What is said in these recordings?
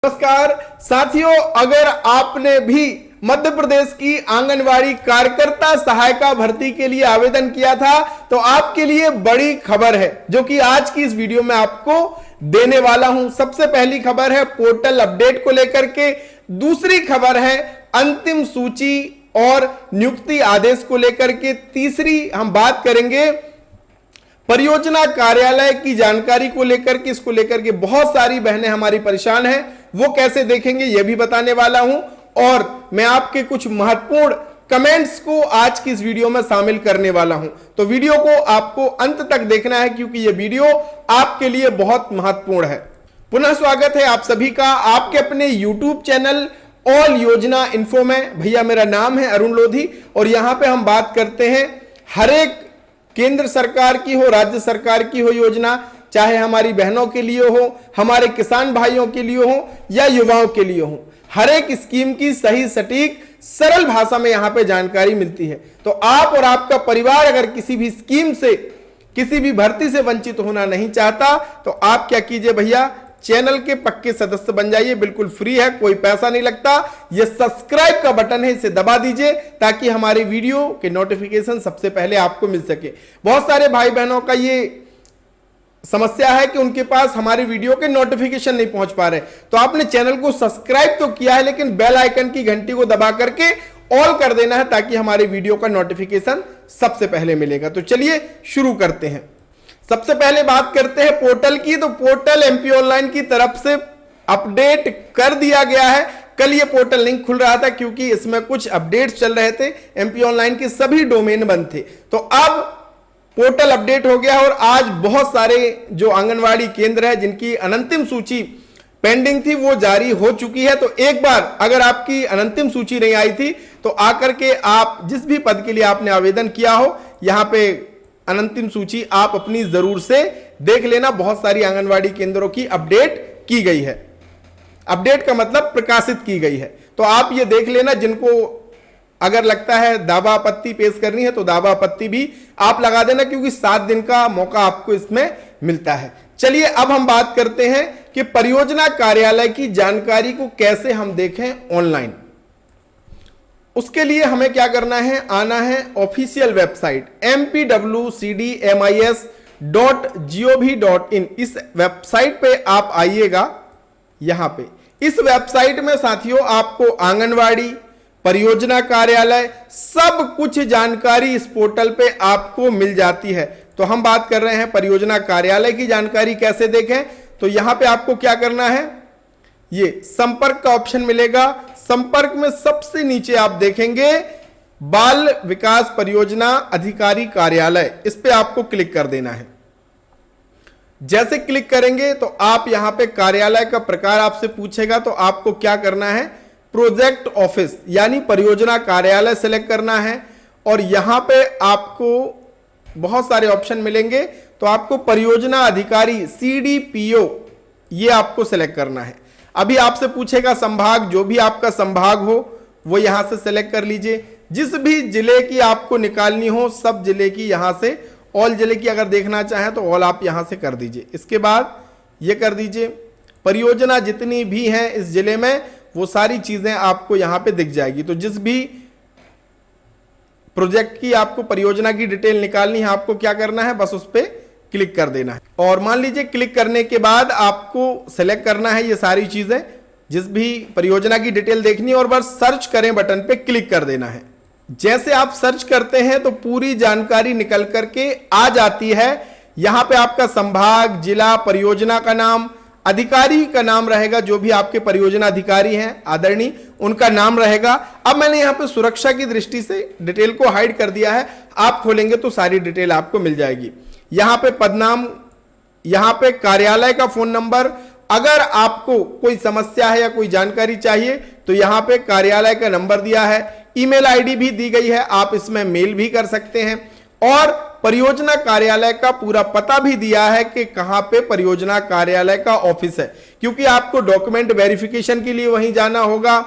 नमस्कार साथियों, अगर आपने भी मध्य प्रदेश की आंगनवाड़ी कार्यकर्ता सहायिका भर्ती के लिए आवेदन किया था तो आपके लिए बड़ी खबर है जो कि आज की इस वीडियो में आपको देने वाला हूं। सबसे पहली खबर है पोर्टल अपडेट को लेकर के, दूसरी खबर है अंतिम सूची और नियुक्ति आदेश को लेकर के, तीसरी हम बात करेंगे परियोजना कार्यालय की जानकारी को लेकर के। इसको लेकर के बहुत सारी बहनें हमारी परेशान हैं, वो कैसे देखेंगे यह भी बताने वाला हूं। और मैं आपके कुछ महत्वपूर्ण कमेंट्स को आज की इस वीडियो में शामिल करने वाला हूं, तो वीडियो को आपको अंत तक देखना है क्योंकि यह वीडियो आपके लिए बहुत महत्वपूर्ण है। पुनः स्वागत है आप सभी का आपके अपने YouTube चैनल ऑल योजना इन्फो में। भैया मेरा नाम है अरुण लोधी और यहां पे हम बात करते हैं हर एक केंद्र सरकार की हो, राज्य सरकार की हो योजना, चाहे हमारी बहनों के लिए हो, हमारे किसान भाइयों के लिए हो या युवाओं के लिए हो, हर एक स्कीम की सही सटीक सरल भाषा में यहां पे जानकारी मिलती है। तो आप और आपका परिवार अगर किसी भी स्कीम से, किसी भी भर्ती से वंचित होना नहीं चाहता तो आप क्या कीजिए भैया, चैनल के पक्के सदस्य बन जाइए। बिल्कुल फ्री है, कोई पैसा नहीं लगता। ये सब्सक्राइब का बटन है, इसे दबा दीजिए ताकि हमारी वीडियो के नोटिफिकेशन सबसे पहले आपको मिल सके। बहुत सारे भाई बहनों का ये समस्या है कि उनके पास हमारी वीडियो के नोटिफिकेशन नहीं पहुंच पा रहे, तो आपने चैनल को सब्सक्राइब तो किया है लेकिन बेल आइकन की घंटी को दबा करके ऑल कर देना है ताकि हमारी वीडियो का नोटिफिकेशन सबसे पहले मिलेगा। तो चलिए शुरू करते हैं। सबसे पहले बात करते हैं पोर्टल की। तो पोर्टल एमपी ऑनलाइन की तरफ से अपडेट कर दिया गया है। कल ये पोर्टल नहीं खुल रहा था क्योंकि इसमें कुछ अपडेट्स चल रहे थे, एमपी ऑनलाइन के सभी डोमेन बंद थे। तो अब पोर्टल अपडेट हो गया और आज बहुत सारे जो आंगनवाड़ी केंद्र है जिनकी अनंतिम सूची पेंडिंग थी वो जारी हो चुकी है। तो एक बार अगर आपकी अनंतिम सूची नहीं आई थी तो आकर के आप जिस भी पद के लिए आपने आवेदन किया हो, यहां पे अनंतिम सूची आप अपनी जरूर से देख लेना। बहुत सारी आंगनवाड़ी केंद्रों की अपडेट की गई है। अपडेट का मतलब प्रकाशित की गई है, तो आप ये देख लेना। जिनको अगर लगता है दावा आपत्ति पेश करनी है तो दावा आपत्ति भी आप लगा देना क्योंकि 7 दिन का मौका आपको इसमें मिलता है। चलिए अब हम बात करते हैं कि परियोजना कार्यालय की जानकारी को कैसे हम देखें ऑनलाइन। उसके लिए हमें क्या करना है, आना है ऑफिशियल वेबसाइट mpwcdmis.gov.in। इस वेबसाइट पे आप आइएगा। यहां पे इस वेबसाइट में साथियों आपको आंगनवाड़ी, परियोजना कार्यालय, सब कुछ जानकारी इस पोर्टल पे आपको मिल जाती है। तो हम बात कर रहे हैं परियोजना कार्यालय की जानकारी कैसे देखें। तो यहां पे आपको क्या करना है, ये संपर्क का ऑप्शन मिलेगा। संपर्क में सबसे नीचे आप देखेंगे बाल विकास परियोजना अधिकारी कार्यालय, इस पे आपको क्लिक कर देना है। जैसे क्लिक करेंगे तो आप यहां पे कार्यालय का प्रकार आपसे पूछेगा, तो आपको क्या करना है, प्रोजेक्ट ऑफिस यानी परियोजना कार्यालय सेलेक्ट करना है। और यहां पे आपको बहुत सारे ऑप्शन मिलेंगे, तो आपको परियोजना अधिकारी CDPO ये आपको सेलेक्ट करना है। अभी आपसे पूछेगा संभाग, जो भी आपका संभाग हो वो यहां से सेलेक्ट कर लीजिए। जिस भी जिले की आपको निकालनी हो सब जिले की यहां से, ऑल जिले की अगर देखना चाहें तो ऑल आप यहां से कर दीजिए। इसके बाद ये कर दीजिए परियोजना जितनी भी हैं इस जिले में वो सारी चीजें आपको यहां पे दिख जाएगी। तो जिस भी प्रोजेक्ट की आपको परियोजना की डिटेल निकालनी है आपको क्या करना है, बस उस पर क्लिक कर देना है। और मान लीजिए क्लिक करने के बाद आपको सेलेक्ट करना है ये सारी चीजें, जिस भी परियोजना की डिटेल देखनी है, और बस सर्च करें बटन पे क्लिक कर देना है। जैसे आप सर्च करते हैं तो पूरी जानकारी निकल करके आ जाती है। यहां पे आपका संभाग, जिला, परियोजना का नाम, अधिकारी का नाम रहेगा, जो भी आपके परियोजना अधिकारी हैं आदरणीय उनका नाम रहेगा। अब मैंने यहां पे सुरक्षा की दृष्टि से डिटेल को हाइड कर दिया है, आप खोलेंगे तो सारी डिटेल आपको मिल जाएगी। यहां पे पदनाम, यहां पे कार्यालय का फोन नंबर, अगर आपको कोई समस्या है या कोई जानकारी चाहिए तो यहां पे कार्यालय का नंबर दिया है। ईमेल आईडी भी दी गई है, आप इसमें मेल भी कर सकते हैं। और परियोजना कार्यालय का पूरा पता भी दिया है कि कहां पे परियोजना कार्यालय का ऑफिस है, क्योंकि आपको डॉक्यूमेंट वेरिफिकेशन के लिए वहीं जाना होगा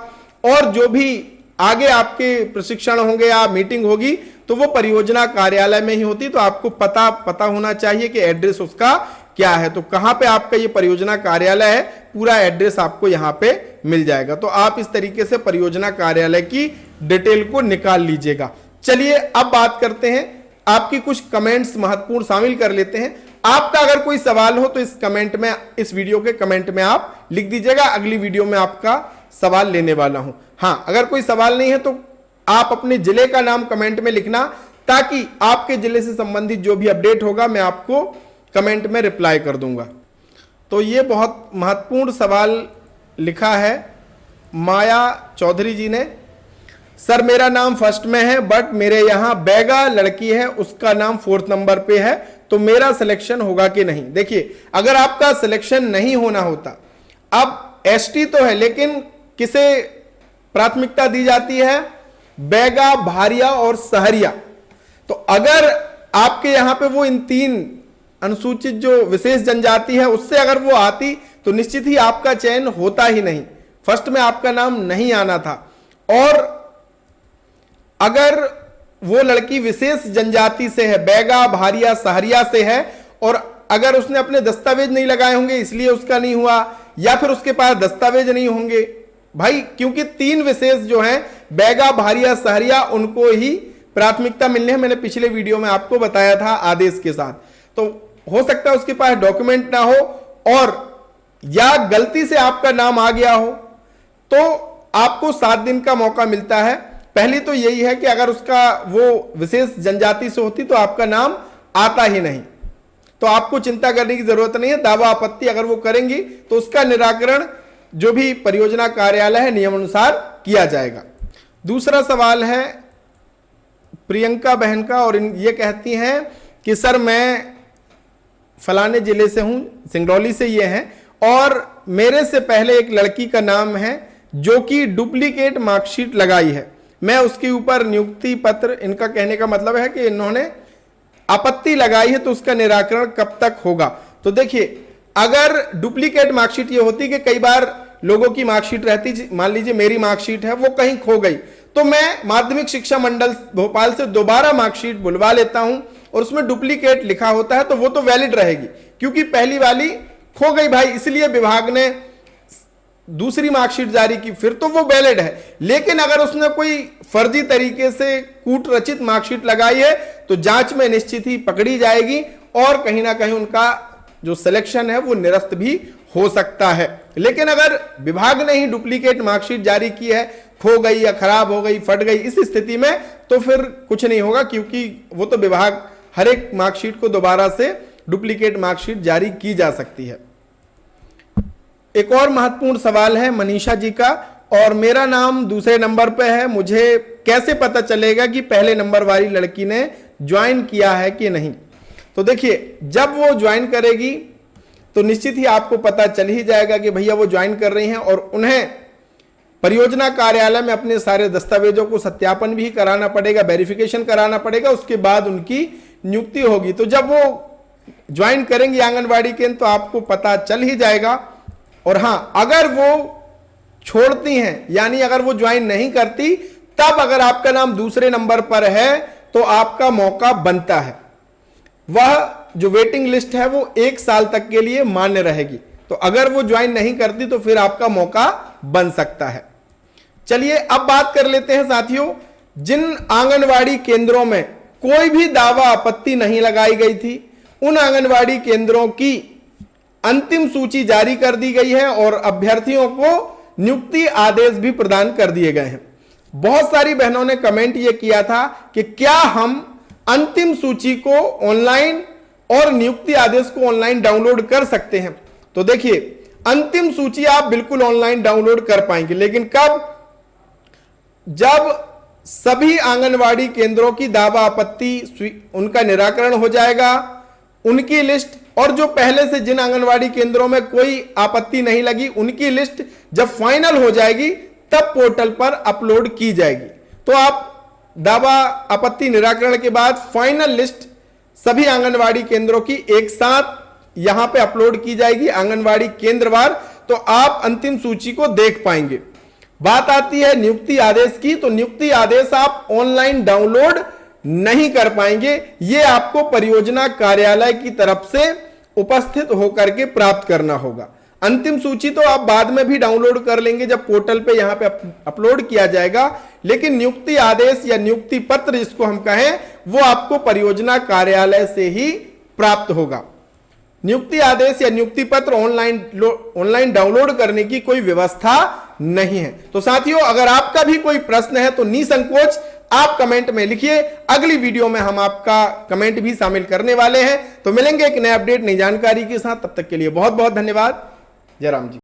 और जो भी आगे आपके प्रशिक्षण होंगे या मीटिंग होगी तो वो परियोजना कार्यालय में ही होती। तो आपको पता होना चाहिए कि एड्रेस उसका क्या है। तो कहां पे आपका ये परियोजना कार्यालय है, पूरा एड्रेस आपको यहां पे मिल जाएगा। तो आप इस तरीके से परियोजना कार्यालय की डिटेल को निकाल लीजिएगा। चलिए अब बात करते हैं, आपकी कुछ कमेंट्स महत्वपूर्ण शामिल कर लेते हैं। आपका अगर कोई सवाल हो तो इस कमेंट में, इस वीडियो के कमेंट में आप लिख दीजिएगा, अगली वीडियो में आपका सवाल लेने वाला हूं। हां, अगर कोई सवाल नहीं है तो आप अपने जिले का नाम कमेंट में लिखना, ताकि आपके जिले से संबंधित जो भी अपडेट होगा मैं आपको कमेंट में रिप्लाई कर दूंगा। तो ये बहुत महत्वपूर्ण सवाल लिखा है माया चौधरी जी ने। सर मेरा नाम फर्स्ट में है, बट मेरे यहां बैगा लड़की है, उसका नाम 4th नंबर पे है, तो मेरा सिलेक्शन होगा कि नहीं। देखिए, अगर आपका सिलेक्शन नहीं होना होता, अब एसटी तो है, लेकिन किसे प्राथमिकता दी जाती है, बैगा, भारिया और सहरिया। तो अगर आपके यहां पे वो इन 3 अनुसूचित जो विशेष जनजाति है उससे अगर वो आती तो निश्चित ही आपका चयन होता ही नहीं, फर्स्ट में आपका नाम नहीं आना था। और अगर वो लड़की विशेष जनजाति से है, बैगा, भारिया, सहरिया से है, और अगर उसने अपने दस्तावेज नहीं लगाए होंगे इसलिए उसका नहीं हुआ, या फिर उसके पास दस्तावेज नहीं होंगे भाई, क्योंकि 3 विशेष जो हैं बैगा, भारिया, सहरिया, उनको ही प्राथमिकता मिलने है। मैंने पिछले वीडियो में आपको बताया था आदेश के साथ। तो हो सकता है उसके पास डॉक्यूमेंट ना हो, और या गलती से आपका नाम आ गया हो, तो आपको 7 दिन का मौका मिलता है। पहली तो यही है कि अगर उसका वो विशेष जनजाति से होती तो आपका नाम आता ही नहीं, तो आपको चिंता करने की जरूरत नहीं है। दावा आपत्ति अगर वो करेंगी तो उसका निराकरण जो भी परियोजना कार्यालय है नियमानुसार किया जाएगा। दूसरा सवाल है प्रियंका बहन का, और ये कहती हैं कि सर मैं फलाने जिले से हूं, सिंगरौली से ये हैं, और मेरे से पहले एक लड़की का नाम है जो कि डुप्लीकेट मार्कशीट लगाई है, मैं उसके ऊपर नियुक्ति पत्र, इनका कहने का मतलब है कि इन्होंने आपत्ति लगाई है, तो उसका निराकरण कब तक होगा। तो देखिए, अगर डुप्लीकेट मार्कशीट ये होती कि कई बार लोगों की मार्कशीट रहती, मान लीजिए मेरी मार्कशीट है वो कहीं खो गई, तो मैं माध्यमिक शिक्षा मंडल भोपाल से दोबारा मार्कशीट बुलवा लेता हूं, और उसमें डुप्लीकेट लिखा होता है, तो वो तो वैलिड रहेगी, क्योंकि पहली वाली खो गई भाई, इसलिए विभाग ने दूसरी मार्कशीट जारी की, फिर तो वो वैलिड है। लेकिन अगर उसने कोई फर्जी तरीके से कूट रचित मार्कशीट लगाई है तो जांच में निश्चित ही पकड़ी जाएगी, और कहीं ना कहीं उनका जो सिलेक्शन है वो निरस्त भी हो सकता है। लेकिन अगर विभाग ने ही डुप्लीकेट मार्कशीट जारी की है, खो गई या खराब हो गई, फट गई, इस स्थिति में तो फिर कुछ नहीं होगा, क्योंकि वो तो विभाग हर एक मार्कशीट को दोबारा से डुप्लीकेट मार्कशीट जारी की जा सकती है। एक और महत्वपूर्ण सवाल है मनीषा जी का, और मेरा नाम दूसरे नंबर पे है, मुझे कैसे पता चलेगा कि पहले नंबर वाली लड़की ने ज्वाइन किया है कि नहीं। तो देखिए, जब वो ज्वाइन करेगी तो निश्चित ही आपको पता चल ही जाएगा कि भैया वो ज्वाइन कर रही हैं, और उन्हें परियोजना कार्यालय में अपने सारे दस्तावेजों को सत्यापन भी कराना पड़ेगा, वेरिफिकेशन कराना पड़ेगा, उसके बाद उनकी नियुक्ति होगी। तो जब वो ज्वाइन करेंगे आंगनवाड़ी केंद्र तो आपको पता चल ही जाएगा। और हां, अगर वो छोड़ती हैं, यानी अगर वो ज्वाइन नहीं करती, तब अगर आपका नाम दूसरे नंबर पर है तो आपका मौका बनता है। वह जो वेटिंग लिस्ट है वो 1 साल तक के लिए मान्य रहेगी। तो अगर वो ज्वाइन नहीं करती तो फिर आपका मौका बन सकता है। चलिए अब बात कर लेते हैं साथियों, जिन आंगनवाड़ी केंद्रों में कोई भी दावा आपत्ति नहीं लगाई गई थी, उन आंगनवाड़ी केंद्रों की अंतिम सूची जारी कर दी गई है, और अभ्यर्थियों को नियुक्ति आदेश भी प्रदान कर दिए गए हैं। बहुत सारी बहनों ने कमेंट यह किया था कि क्या हम अंतिम सूची को ऑनलाइन और नियुक्ति आदेश को ऑनलाइन डाउनलोड कर सकते हैं। तो देखिए, अंतिम सूची आप बिल्कुल ऑनलाइन डाउनलोड कर पाएंगे, लेकिन कब? जब सभी आंगनवाड़ी केंद्रों की दावा आपत्ति उनका निराकरण हो जाएगा, उनकी लिस्ट, और जो पहले से जिन आंगनवाड़ी केंद्रों में कोई आपत्ति नहीं लगी उनकी लिस्ट जब फाइनल हो जाएगी तब पोर्टल पर अपलोड की जाएगी। तो आप दावा आपत्ति निराकरण के बाद फाइनल लिस्ट सभी आंगनवाड़ी केंद्रों की एक साथ यहां पे अपलोड की जाएगी आंगनवाड़ी केंद्रवार, तो आप अंतिम सूची को देख पाएंगे। बात आती है नियुक्ति आदेश की, तो नियुक्ति आदेश आप ऑनलाइन डाउनलोड नहीं कर पाएंगे, ये आपको परियोजना कार्यालय की तरफ से उपस्थित होकर के प्राप्त करना होगा। अंतिम सूची तो आप बाद में भी डाउनलोड कर लेंगे जब पोर्टल पे यहां पे अपलोड किया जाएगा, लेकिन नियुक्ति आदेश या नियुक्ति पत्र जिसको हम कहें वो आपको परियोजना कार्यालय से ही प्राप्त होगा। नियुक्ति आदेश या नियुक्ति पत्र ऑनलाइन डाउनलोड करने की कोई व्यवस्था नहीं है। तो साथियों, अगर आपका भी कोई प्रश्न है तो निसंकोच आप कमेंट में लिखिए। अगली वीडियो में हम आपका कमेंट भी शामिल करने वाले हैं। तो मिलेंगे एक नए अपडेट, नई जानकारी के साथ। तब तक के लिए बहुत बहुत धन्यवाद। जय राम जी।